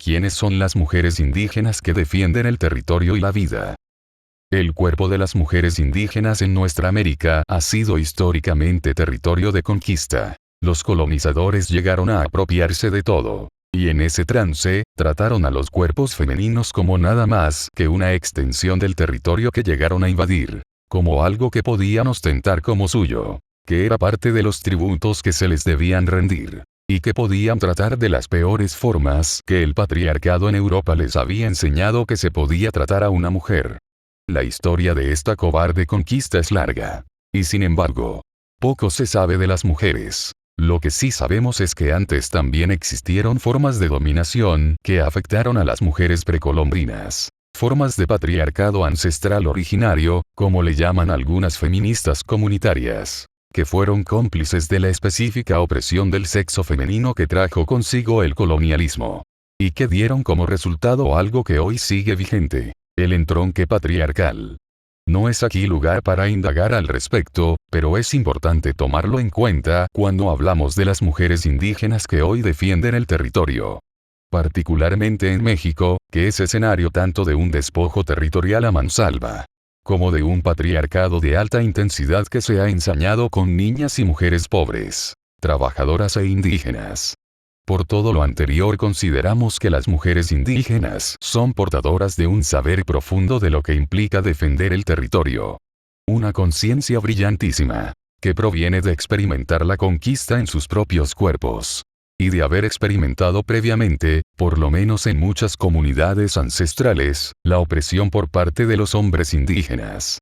¿Quiénes son las mujeres indígenas que defienden el territorio y la vida? El cuerpo de las mujeres indígenas en nuestra América ha sido históricamente territorio de conquista. Los colonizadores llegaron a apropiarse de todo. Y en ese trance, trataron a los cuerpos femeninos como nada más que una extensión del territorio que llegaron a invadir. Como algo que podían ostentar como suyo. Que era parte de los tributos que se les debían rendir. Y que podían tratar de las peores formas que el patriarcado en Europa les había enseñado que se podía tratar a una mujer. La historia de esta cobarde conquista es larga. Y sin embargo, poco se sabe de las mujeres. Lo que sí sabemos es que antes también existieron formas de dominación que afectaron a las mujeres precolombinas. Formas de patriarcado ancestral originario, como le llaman algunas feministas comunitarias. Que fueron cómplices de la específica opresión del sexo femenino que trajo consigo el colonialismo. Y que dieron como resultado algo que hoy sigue vigente, el entronque patriarcal. No es aquí lugar para indagar al respecto, pero es importante tomarlo en cuenta cuando hablamos de las mujeres indígenas que hoy defienden el territorio. Particularmente en México, que es escenario tanto de un despojo territorial a mansalva, como de un patriarcado de alta intensidad que se ha ensañado con niñas y mujeres pobres, trabajadoras e indígenas. Por todo lo anterior consideramos que las mujeres indígenas son portadoras de un saber profundo de lo que implica defender el territorio. Una conciencia brillantísima, que proviene de experimentar la conquista en sus propios cuerpos. Y de haber experimentado previamente, por lo menos en muchas comunidades ancestrales, la opresión por parte de los hombres indígenas.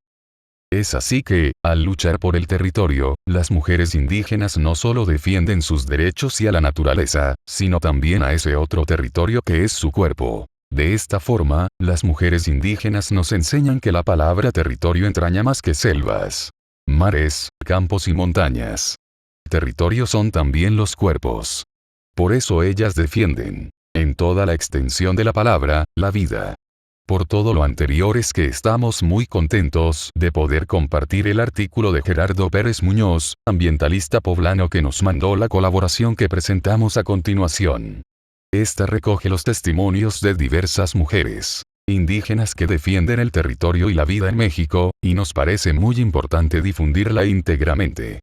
Es así que, al luchar por el territorio, las mujeres indígenas no solo defienden sus derechos y a la naturaleza, sino también a ese otro territorio que es su cuerpo. De esta forma, las mujeres indígenas nos enseñan que la palabra territorio entraña más que selvas, mares, campos y montañas. Territorio son también los cuerpos. Por eso ellas defienden, en toda la extensión de la palabra, la vida. Por todo lo anterior es que estamos muy contentos de poder compartir el artículo de Gerardo Pérez Muñoz, ambientalista poblano que nos mandó la colaboración que presentamos a continuación. Esta recoge los testimonios de diversas mujeres indígenas que defienden el territorio y la vida en México, y nos parece muy importante difundirla íntegramente.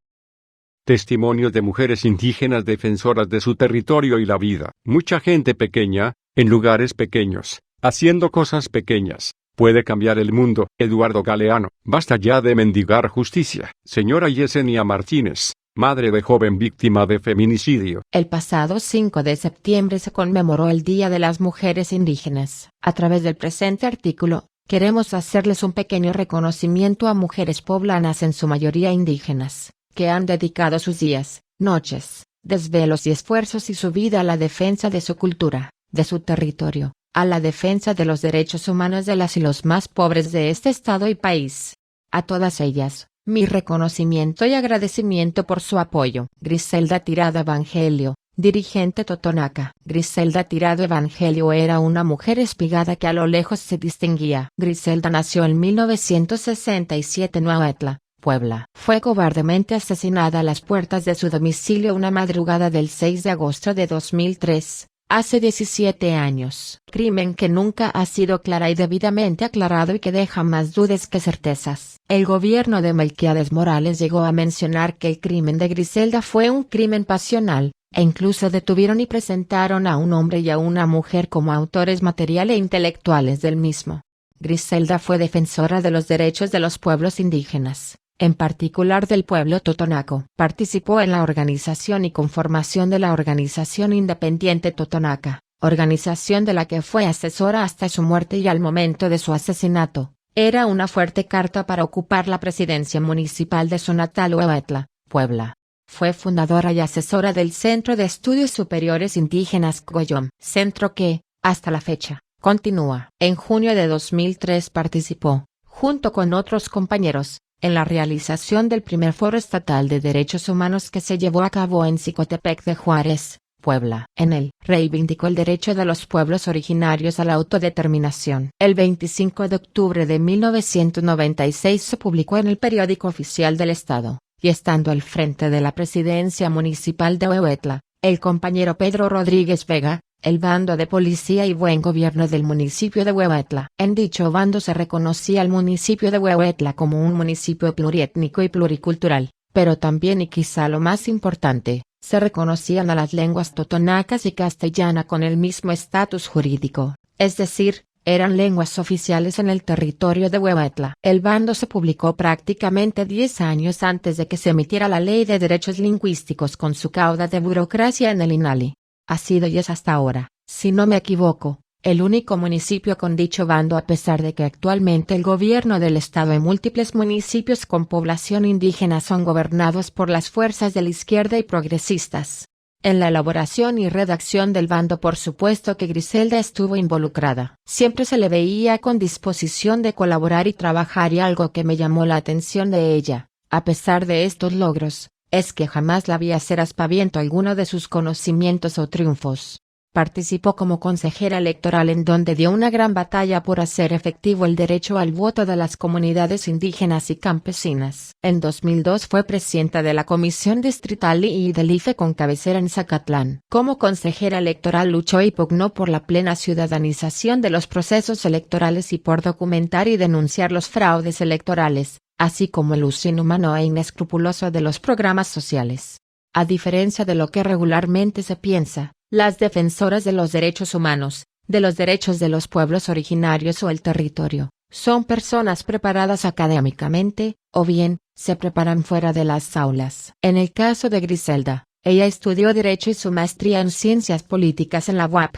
Testimonios de mujeres indígenas defensoras de su territorio y la vida. Mucha gente pequeña, en lugares pequeños, haciendo cosas pequeñas, puede cambiar el mundo. Eduardo Galeano. Basta ya de mendigar justicia. Señora Yesenia Martínez, madre de joven víctima de feminicidio. El pasado 5 de septiembre se conmemoró el Día de las Mujeres Indígenas. A través del presente artículo, queremos hacerles un pequeño reconocimiento a mujeres poblanas, en su mayoría indígenas, que han dedicado sus días, noches, desvelos y esfuerzos y su vida a la defensa de su cultura, de su territorio, a la defensa de los derechos humanos de las y los más pobres de este estado y país. A todas ellas, mi reconocimiento y agradecimiento por su apoyo. Griselda Tirado Evangelio, dirigente totonaca. Griselda Tirado Evangelio era una mujer espigada que a lo lejos se distinguía. Griselda nació en 1967 en Huautla, Puebla. Fue cobardemente asesinada a las puertas de su domicilio una madrugada del 6 de agosto de 2003, hace 17 años. Crimen que nunca ha sido clara y debidamente aclarado y que deja más dudas que certezas. El gobierno de Melquiades Morales llegó a mencionar que el crimen de Griselda fue un crimen pasional, e incluso detuvieron y presentaron a un hombre y a una mujer como autores material e intelectuales del mismo. Griselda fue defensora de los derechos de los pueblos indígenas, en particular del pueblo totonaco. Participó en la organización y conformación de la Organización Independiente Totonaca, organización de la que fue asesora hasta su muerte y al momento de su asesinato. Era una fuerte carta para ocupar la presidencia municipal de su natal Huautla, Puebla. Fue fundadora y asesora del Centro de Estudios Superiores Indígenas Coyom, centro que, hasta la fecha, continúa. En junio de 2003 participó, junto con otros compañeros, en la realización del primer Foro Estatal de Derechos Humanos que se llevó a cabo en Xicotepec de Juárez, Puebla. En él, reivindicó el derecho de los pueblos originarios a la autodeterminación. El 25 de octubre de 1996 se publicó en el Periódico Oficial del Estado, y estando al frente de la presidencia municipal de Huautla, el compañero Pedro Rodríguez Vega, el bando de policía y buen gobierno del municipio de Huehuetla. En dicho bando se reconocía al municipio de Huehuetla como un municipio pluriétnico y pluricultural, pero también, y quizá lo más importante, se reconocían a las lenguas totonacas y castellana con el mismo estatus jurídico, es decir, eran lenguas oficiales en el territorio de Huehuetla. El bando se publicó prácticamente 10 años antes de que se emitiera la Ley de Derechos Lingüísticos con su cauda de burocracia en el INALI. Ha sido y es hasta ahora, si no me equivoco, el único municipio con dicho bando, a pesar de que actualmente el gobierno del estado y múltiples municipios con población indígena son gobernados por las fuerzas de la izquierda y progresistas. En la elaboración y redacción del bando, por supuesto que Griselda estuvo involucrada. Siempre se le veía con disposición de colaborar y trabajar, y algo que me llamó la atención de ella, a pesar de estos logros, es que jamás la vi hacer aspaviento alguno de sus conocimientos o triunfos. Participó como consejera electoral, en donde dio una gran batalla por hacer efectivo el derecho al voto de las comunidades indígenas y campesinas. En 2002 fue presidenta de la Comisión Distrital y del IFE con cabecera en Zacatlán. Como consejera electoral luchó y pugnó por la plena ciudadanización de los procesos electorales y por documentar y denunciar los fraudes electorales, así como el uso inhumano e inescrupuloso de los programas sociales. A diferencia de lo que regularmente se piensa, las defensoras de los derechos humanos, de los derechos de los pueblos originarios o el territorio, son personas preparadas académicamente, o bien, se preparan fuera de las aulas. En el caso de Griselda, ella estudió Derecho y su maestría en Ciencias Políticas en la UAP.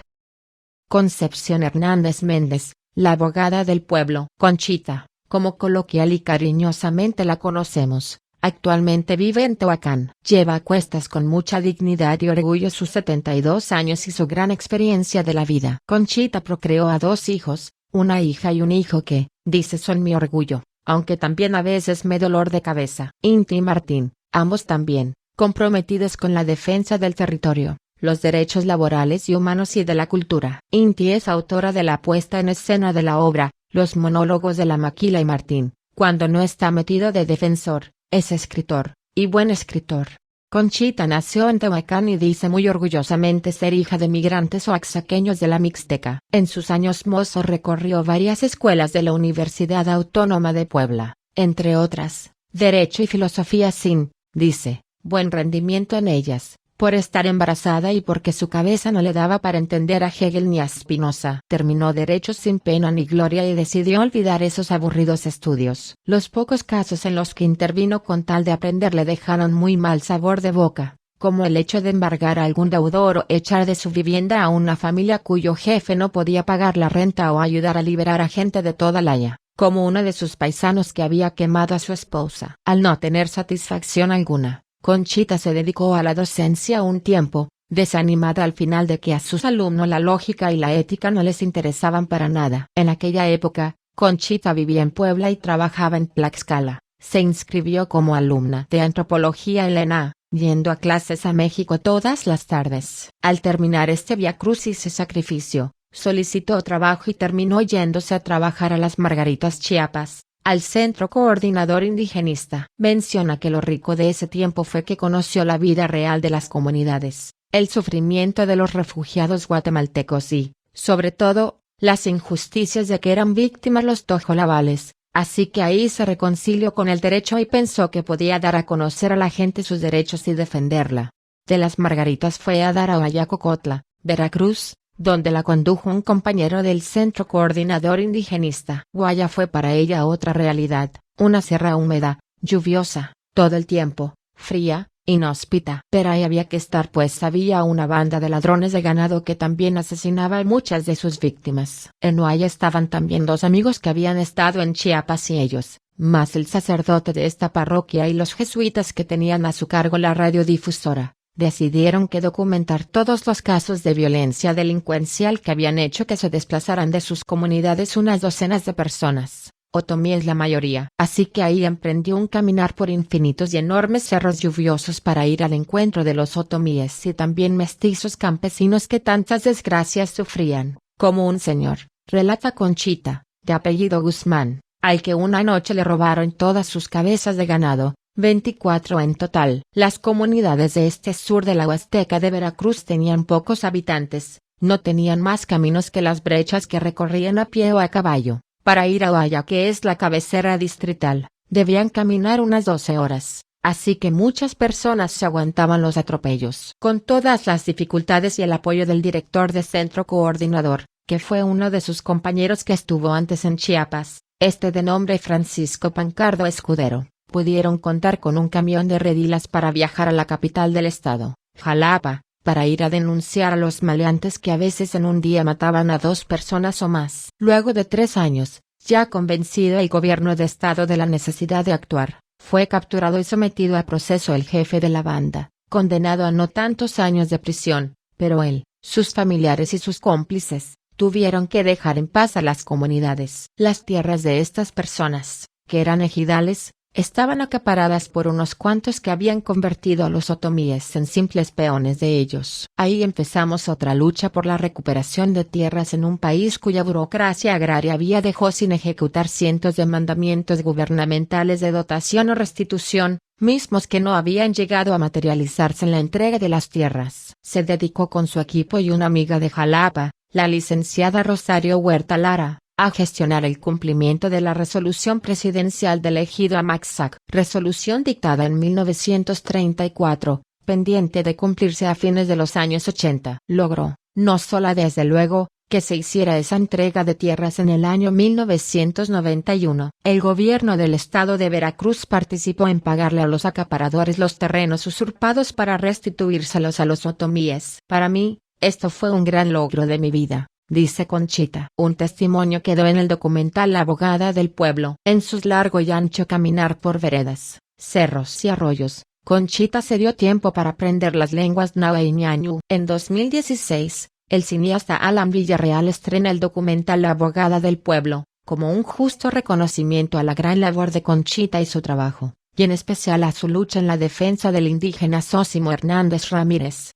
Concepción Hernández Méndez, la abogada del pueblo. Conchita, como coloquial y cariñosamente la conocemos, actualmente vive en Tehuacán. Lleva a cuestas con mucha dignidad y orgullo sus 72 años y su gran experiencia de la vida. Conchita procreó a 2 hijos, una hija y un hijo que, dice, son mi orgullo, aunque también a veces me dolor de cabeza. Inti y Martín, ambos también, comprometidos con la defensa del territorio, los derechos laborales y humanos y de la cultura. Inti es autora de la puesta en escena de la obra, Los monólogos de la Maquila, y Martín, cuando no está metido de defensor, es escritor, y buen escritor. Conchita nació en Tehuacán y dice muy orgullosamente ser hija de migrantes oaxaqueños de la Mixteca. En sus años mozos recorrió varias escuelas de la Universidad Autónoma de Puebla, entre otras, Derecho y Filosofía sin, dice, buen rendimiento en ellas, por estar embarazada y porque su cabeza no le daba para entender a Hegel ni a Spinoza. Terminó Derecho sin pena ni gloria y decidió olvidar esos aburridos estudios. Los pocos casos en los que intervino con tal de aprender le dejaron muy mal sabor de boca, como el hecho de embargar a algún deudor o echar de su vivienda a una familia cuyo jefe no podía pagar la renta, o ayudar a liberar a gente de toda Laya, como uno de sus paisanos que había quemado a su esposa. Al no tener satisfacción alguna, Conchita se dedicó a la docencia un tiempo, desanimada al final de que a sus alumnos la lógica y la ética no les interesaban para nada. En aquella época, Conchita vivía en Puebla y trabajaba en Tlaxcala. Se inscribió como alumna de antropología en la ENA, yendo a clases a México todas las tardes. Al terminar este viacrucis y sacrificio, solicitó trabajo y terminó yéndose a trabajar a las Margaritas, Chiapas, al Centro Coordinador Indigenista. Menciona que lo rico de ese tiempo fue que conoció la vida real de las comunidades, el sufrimiento de los refugiados guatemaltecos y, sobre todo, las injusticias de que eran víctimas los tojolabales, así que ahí se reconcilió con el derecho y pensó que podía dar a conocer a la gente sus derechos y defenderla. De las Margaritas fue a dar a Oyacocotla, Veracruz, donde la condujo un compañero del Centro Coordinador Indigenista. Guaya fue para ella otra realidad, una sierra húmeda, lluviosa, todo el tiempo, fría, inhóspita. Pero ahí había que estar, pues había una banda de ladrones de ganado que también asesinaba a muchas de sus víctimas. En Guaya estaban también 2 amigos que habían estado en Chiapas y ellos, más el sacerdote de esta parroquia y los jesuitas que tenían a su cargo la radiodifusora, decidieron que documentar todos los casos de violencia delincuencial que habían hecho que se desplazaran de sus comunidades unas docenas de personas, otomíes la mayoría. Así que ahí emprendió un caminar por infinitos y enormes cerros lluviosos para ir al encuentro de los otomíes y también mestizos campesinos que tantas desgracias sufrían, como un señor, relata Conchita, de apellido Guzmán, al que una noche le robaron todas sus cabezas de ganado, 24 en total. Las comunidades de este sur de la Huasteca de Veracruz tenían pocos habitantes, No tenían más caminos que las brechas que recorrían a pie o a caballo. Para ir a Oaya, que es la cabecera distrital, debían caminar unas 12 horas. Así que muchas personas se aguantaban los atropellos. Con todas las dificultades y el apoyo del director de centro coordinador, que fue uno de sus compañeros que estuvo antes en Chiapas, de nombre Francisco Pancardo Escudero, pudieron contar con un camión de redilas para viajar a la capital del estado, Jalapa, para ir a denunciar a los maleantes que a veces en un día mataban a 2 personas o más. Luego de 3 años, ya convencido el gobierno de estado de la necesidad de actuar, fue capturado y sometido a proceso el jefe de la banda, condenado a no tantos años de prisión, pero él, sus familiares y sus cómplices, tuvieron que dejar en paz a las comunidades. Las tierras de estas personas, que eran ejidales, estaban acaparadas por unos cuantos que habían convertido a los otomíes en simples peones de ellos. Ahí empezamos otra lucha por la recuperación de tierras en un país cuya burocracia agraria había dejado sin ejecutar cientos de mandamientos gubernamentales de dotación o restitución, mismos que no habían llegado a materializarse en la entrega de las tierras. Se dedicó con su equipo y una amiga de Jalapa, la licenciada Rosario Huerta Lara, a gestionar el cumplimiento de la resolución presidencial del ejido Amaxac, resolución dictada en 1934, pendiente de cumplirse a fines de los años 80. Logró, no solo desde luego, que se hiciera esa entrega de tierras en el año 1991. El gobierno del estado de Veracruz participó en pagarle a los acaparadores los terrenos usurpados para restituírselos a los otomíes. Para mí, esto fue un gran logro de mi vida, dice Conchita. Un testimonio quedó en el documental La abogada del pueblo. En su largo y ancho caminar por veredas, cerros y arroyos, Conchita se dio tiempo para aprender las lenguas náhuatl y ñañú. En 2016, el cineasta Alan Villarreal estrena el documental La abogada del pueblo, como un justo reconocimiento a la gran labor de Conchita y su trabajo, y en especial a su lucha en la defensa del indígena Zósimo Hernández Ramírez.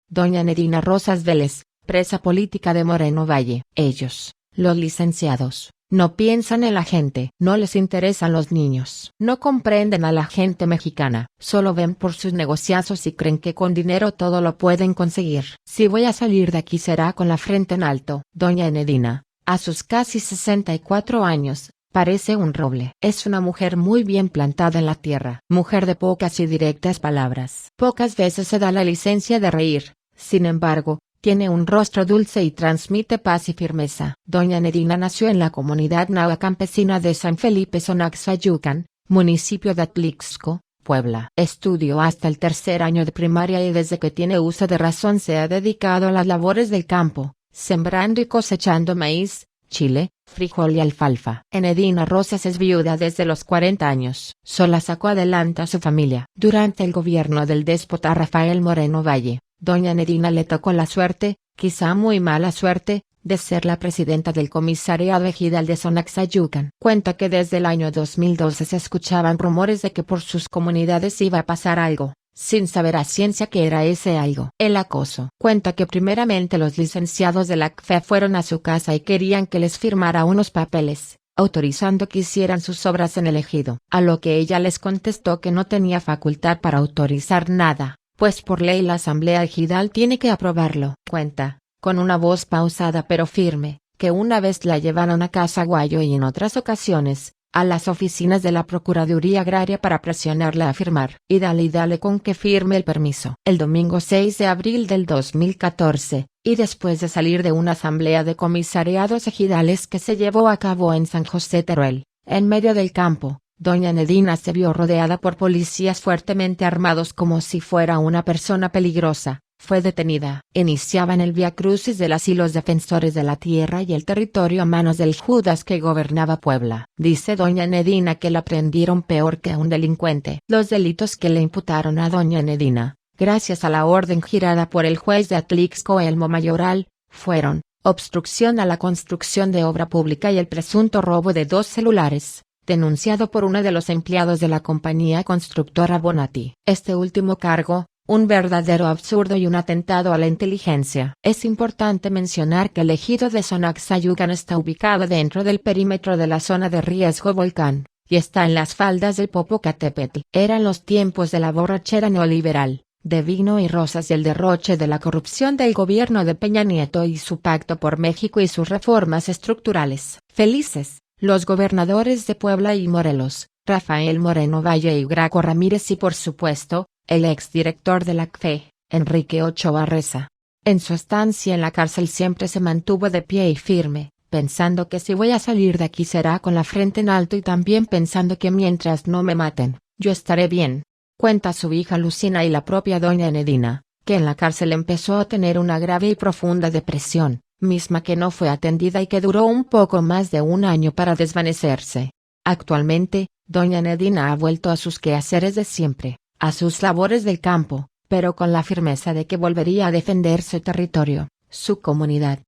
Doña Nedina Rosas Vélez, presa política de Moreno Valle. Ellos, los licenciados, no piensan en la gente, no les interesan los niños, no comprenden a la gente mexicana, solo ven por sus negociazos y creen que con dinero todo lo pueden conseguir. Si voy a salir de aquí será con la frente en alto. Doña Nedina, a sus casi 64 años, parece un roble. Es una mujer muy bien plantada en la tierra, mujer de pocas y directas palabras. Pocas veces se da la licencia de reír, sin embargo, tiene un rostro dulce y transmite paz y firmeza. Doña Nedina nació en la comunidad náhuatl campesina de San Felipe Sonaxayucan, municipio de Atlixco, Puebla. Estudió hasta el 3er año de primaria y desde que tiene uso de razón se ha dedicado a las labores del campo, sembrando y cosechando maíz, chile, frijol y alfalfa. Nedina Rosas es viuda desde los 40 años. Sola sacó adelante a su familia. Durante el gobierno del déspota Rafael Moreno Valle, Doña Nedina le tocó la suerte, quizá muy mala suerte, de ser la presidenta del comisariado ejidal de Sonaxayucan. Cuenta que desde el año 2012 se escuchaban rumores de que por sus comunidades iba a pasar algo, sin saber a ciencia qué era ese algo. El acoso. Cuenta que primeramente los licenciados de la CFE fueron a su casa y querían que les firmara unos papeles, autorizando que hicieran sus obras en el ejido. A lo que ella les contestó que no tenía facultad para autorizar nada, pues por ley la asamblea ejidal tiene que aprobarlo. Cuenta, con una voz pausada pero firme, que una vez la llevaron a Casa Guayo y en otras ocasiones, a las oficinas de la Procuraduría Agraria para presionarla a firmar. Y dale con que firme el permiso. El domingo 6 de abril del 2014, y después de salir de una asamblea de comisariados ejidales que se llevó a cabo en San José Teruel, en medio del campo, Doña Nedina se vio rodeada por policías fuertemente armados como si fuera una persona peligrosa. Fue detenida. Iniciaban el viacrucis de los defensores de la tierra y el territorio a manos del Judas que gobernaba Puebla. Dice Doña Nedina que la prendieron peor que a un delincuente. Los delitos que le imputaron a Doña Nedina, gracias a la orden girada por el juez de Atlixco Elmo Mayoral, fueron obstrucción a la construcción de obra pública y el presunto robo de 2 celulares, denunciado por uno de los empleados de la compañía constructora Bonati. Este último cargo, un verdadero absurdo y un atentado a la inteligencia. Es importante mencionar que el ejido de Sonaxayucan está ubicado dentro del perímetro de la zona de riesgo volcán, y está en las faldas del Popocatépetl. Eran los tiempos de la borrachera neoliberal, de vino y rosas y el derroche de la corrupción del gobierno de Peña Nieto y su pacto por México y sus reformas estructurales. Felices, los gobernadores de Puebla y Morelos, Rafael Moreno Valle y Graco Ramírez y por supuesto, el exdirector de la CFE, Enrique Ochoa Reza. En su estancia en la cárcel siempre se mantuvo de pie y firme, pensando que si voy a salir de aquí será con la frente en alto y también pensando que mientras no me maten, yo estaré bien. Cuenta su hija Lucina y la propia doña Enedina, que en la cárcel empezó a tener una grave y profunda depresión, misma que no fue atendida y que duró un poco más de un año para desvanecerse. Actualmente, doña Enedina ha vuelto a sus quehaceres de siempre, a sus labores del campo, pero con la firmeza de que volvería a defender su territorio, su comunidad.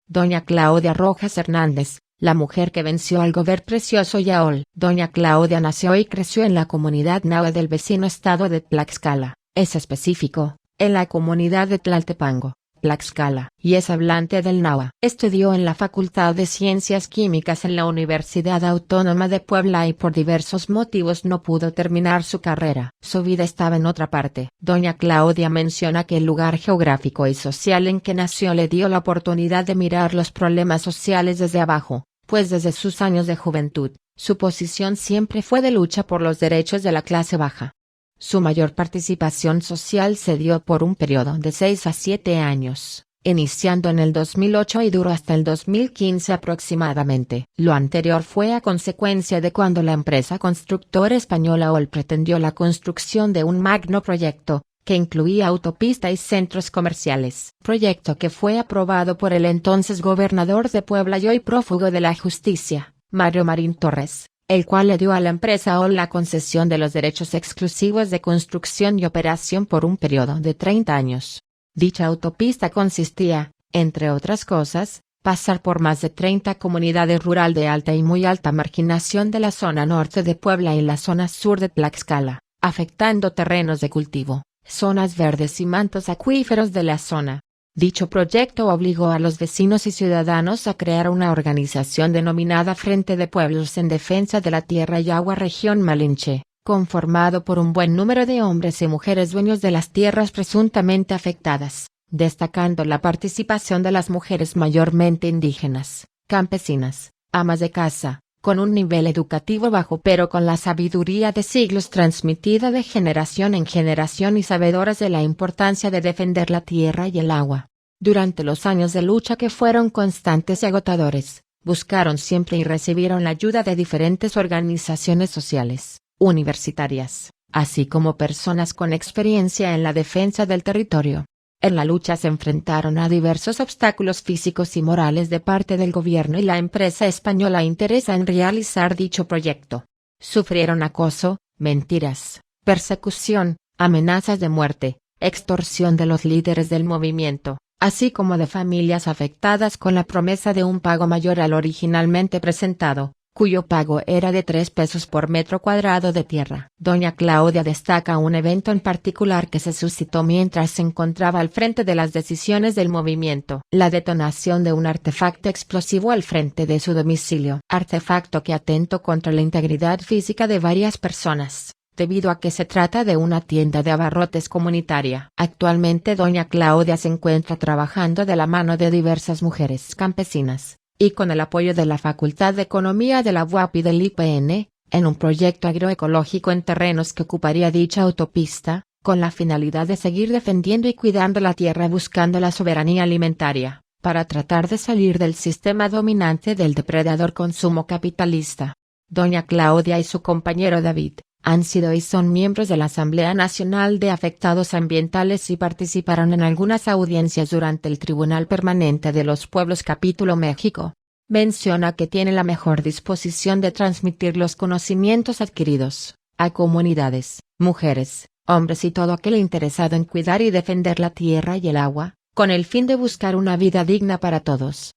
Doña Claudia Rojas Hernández, la mujer que venció al gobierno Precioso Yaol. Doña Claudia nació y creció en la comunidad náhuatl del vecino estado de Tlaxcala, es específico, en la comunidad de Tlaltepango, Tlaxcala, y es hablante del náhuatl. Estudió en la Facultad de Ciencias Químicas en la Universidad Autónoma de Puebla y por diversos motivos no pudo terminar su carrera. Su vida estaba en otra parte. Doña Claudia menciona que el lugar geográfico y social en que nació le dio la oportunidad de mirar los problemas sociales desde abajo, pues desde sus años de juventud, su posición siempre fue de lucha por los derechos de la clase baja. Su mayor participación social se dio por un periodo de 6 a 7 años, iniciando en el 2008 y duró hasta el 2015 aproximadamente. Lo anterior fue a consecuencia de cuando la empresa constructora española OL pretendió la construcción de un magno proyecto, que incluía autopista y centros comerciales. Proyecto que fue aprobado por el entonces gobernador de Puebla y hoy prófugo de la justicia, Mario Marín Torres, el cual le dio a la empresa OL la concesión de los derechos exclusivos de construcción y operación por un periodo de 30 años. Dicha autopista consistía, entre otras cosas, pasar por más de 30 comunidades rural de alta y muy alta marginación de la zona norte de Puebla y la zona sur de Tlaxcala, afectando terrenos de cultivo, zonas verdes y mantos acuíferos de la zona. Dicho proyecto obligó a los vecinos y ciudadanos a crear una organización denominada Frente de Pueblos en Defensa de la Tierra y Agua Región Malinche, conformado por un buen número de hombres y mujeres dueños de las tierras presuntamente afectadas, destacando la participación de las mujeres mayormente indígenas, campesinas, amas de casa, con un nivel educativo bajo pero con la sabiduría de siglos transmitida de generación en generación y sabedoras de la importancia de defender la tierra y el agua. Durante los años de lucha que fueron constantes y agotadores, buscaron siempre y recibieron la ayuda de diferentes organizaciones sociales, universitarias, así como personas con experiencia en la defensa del territorio. En la lucha se enfrentaron a diversos obstáculos físicos y morales de parte del gobierno y la empresa española interesa en realizar dicho proyecto. Sufrieron acoso, mentiras, persecución, amenazas de muerte, extorsión de los líderes del movimiento, así como de familias afectadas con la promesa de un pago mayor al originalmente presentado, cuyo pago era de 3 pesos por metro cuadrado de tierra. Doña Claudia destaca un evento en particular que se suscitó mientras se encontraba al frente de las decisiones del movimiento: la detonación de un artefacto explosivo al frente de su domicilio. Artefacto que atentó contra la integridad física de varias personas, debido a que se trata de una tienda de abarrotes comunitaria. Actualmente doña Claudia se encuentra trabajando de la mano de diversas mujeres campesinas, y con el apoyo de la Facultad de Economía de la UAP y del IPN, en un proyecto agroecológico en terrenos que ocuparía dicha autopista, con la finalidad de seguir defendiendo y cuidando la tierra buscando la soberanía alimentaria, para tratar de salir del sistema dominante del depredador consumo capitalista. Doña Claudia y su compañero David, han sido y son miembros de la Asamblea Nacional de Afectados Ambientales y participaron en algunas audiencias durante el Tribunal Permanente de los Pueblos Capítulo México. Menciona que tiene la mejor disposición de transmitir los conocimientos adquiridos a comunidades, mujeres, hombres y todo aquel interesado en cuidar y defender la tierra y el agua, con el fin de buscar una vida digna para todos.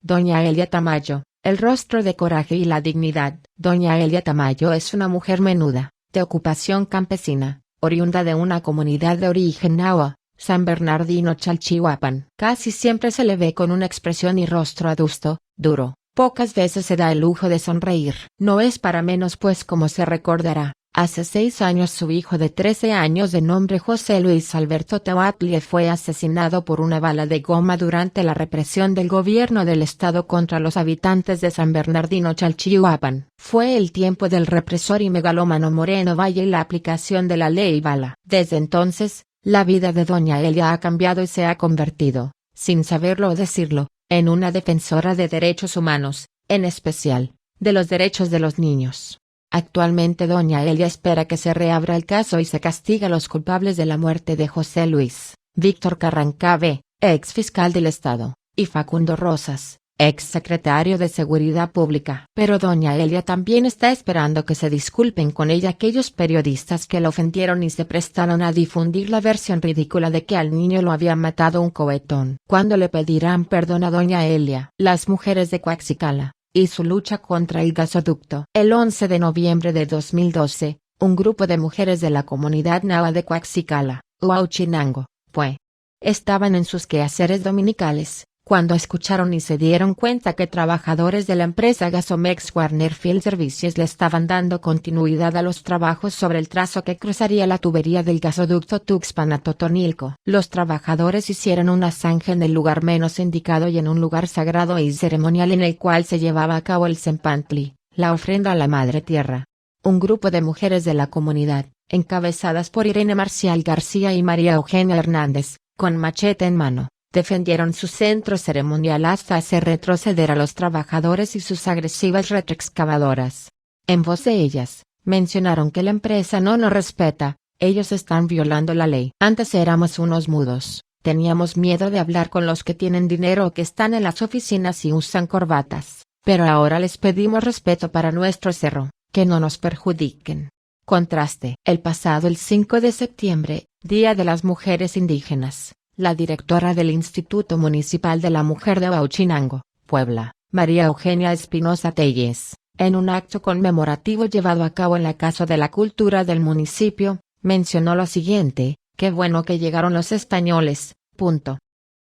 Doña Elia Tamayo, el rostro de coraje y la dignidad. Doña Elia Tamayo es una mujer menuda, de ocupación campesina, oriunda de una comunidad de origen náhuatl, San Bernardino Chalchihuapan. Casi siempre se le ve con una expresión y rostro adusto, duro, pocas veces se da el lujo de sonreír. No es para menos pues como se recordará, Hace 6 años su hijo de 13 años de nombre José Luis Alberto Tahuatlie fue asesinado por una bala de goma durante la represión del gobierno del estado contra los habitantes de San Bernardino Chalchihuapan. Fue el tiempo del represor y megalómano Moreno Valle y la aplicación de la ley bala. Desde entonces, la vida de doña Elia ha cambiado y se ha convertido, sin saberlo o decirlo, en una defensora de derechos humanos, en especial, de los derechos de los niños. Actualmente doña Elia espera que se reabra el caso y se castigue a los culpables de la muerte de José Luis, Víctor Carrancabe, ex fiscal del Estado, y Facundo Rosas, ex secretario de Seguridad Pública. Pero doña Elia también está esperando que se disculpen con ella aquellos periodistas que la ofendieron y se prestaron a difundir la versión ridícula de que al niño lo había matado un cohetón. ¿Cuándo le pedirán perdón a doña Elia? Las mujeres de Coaxicala y su lucha contra el gasoducto. El 11 de noviembre de 2012, un grupo de mujeres de la comunidad Nahua de Coaxicala, Huauchinango, Pue, estaban en sus quehaceres dominicales, cuando escucharon y se dieron cuenta que trabajadores de la empresa Gasomex Warner Field Services le estaban dando continuidad a los trabajos sobre el trazo que cruzaría la tubería del gasoducto Tuxpan a Totonilco. Los trabajadores hicieron una zanja en el lugar menos indicado y en un lugar sagrado y ceremonial en el cual se llevaba a cabo el Cempantli, la ofrenda a la Madre Tierra. Un grupo de mujeres de la comunidad, encabezadas por Irene Marcial García y María Eugenia Hernández, con machete en mano, defendieron su centro ceremonial hasta hacer retroceder a los trabajadores y sus agresivas retroexcavadoras. En voz de ellas, mencionaron que la empresa no nos respeta, ellos están violando la ley. Antes éramos unos mudos, teníamos miedo de hablar con los que tienen dinero o que están en las oficinas y usan corbatas, pero ahora les pedimos respeto para nuestro cerro, que no nos perjudiquen. Contraste. El pasado 5 de septiembre, Día de las Mujeres Indígenas, la directora del Instituto Municipal de la Mujer de Huauchinango, Puebla, María Eugenia Espinosa Telles, en un acto conmemorativo llevado a cabo en la Casa de la Cultura del municipio, mencionó lo siguiente: qué bueno que llegaron los españoles,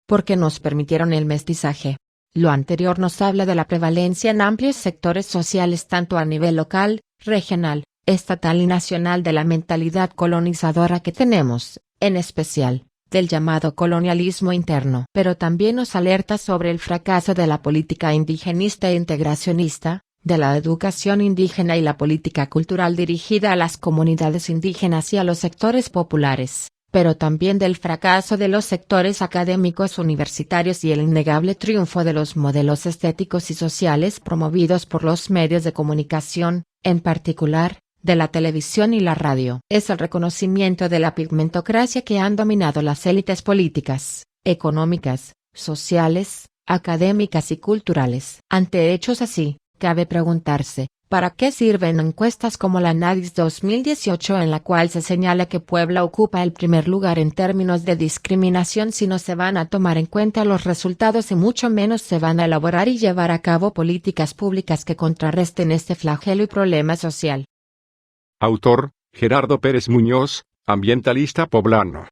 porque nos permitieron el mestizaje. Lo anterior nos habla de la prevalencia en amplios sectores sociales tanto a nivel local, regional, estatal y nacional de la mentalidad colonizadora que tenemos, en especial, del llamado colonialismo interno. Pero también nos alerta sobre el fracaso de la política indigenista e integracionista, de la educación indígena y la política cultural dirigida a las comunidades indígenas y a los sectores populares, pero también del fracaso de los sectores académicos universitarios y el innegable triunfo de los modelos estéticos y sociales promovidos por los medios de comunicación, en particular, de la televisión y la radio. Es el reconocimiento de la pigmentocracia que han dominado las élites políticas, económicas, sociales, académicas y culturales. Ante hechos así, cabe preguntarse, ¿para qué sirven encuestas como la NADIS 2018 en la cual se señala que Puebla ocupa el primer lugar en términos de discriminación si no se van a tomar en cuenta los resultados y mucho menos se van a elaborar y llevar a cabo políticas públicas que contrarresten este flagelo y problema social? Autor, Gerardo Pérez Muñoz, ambientalista poblano.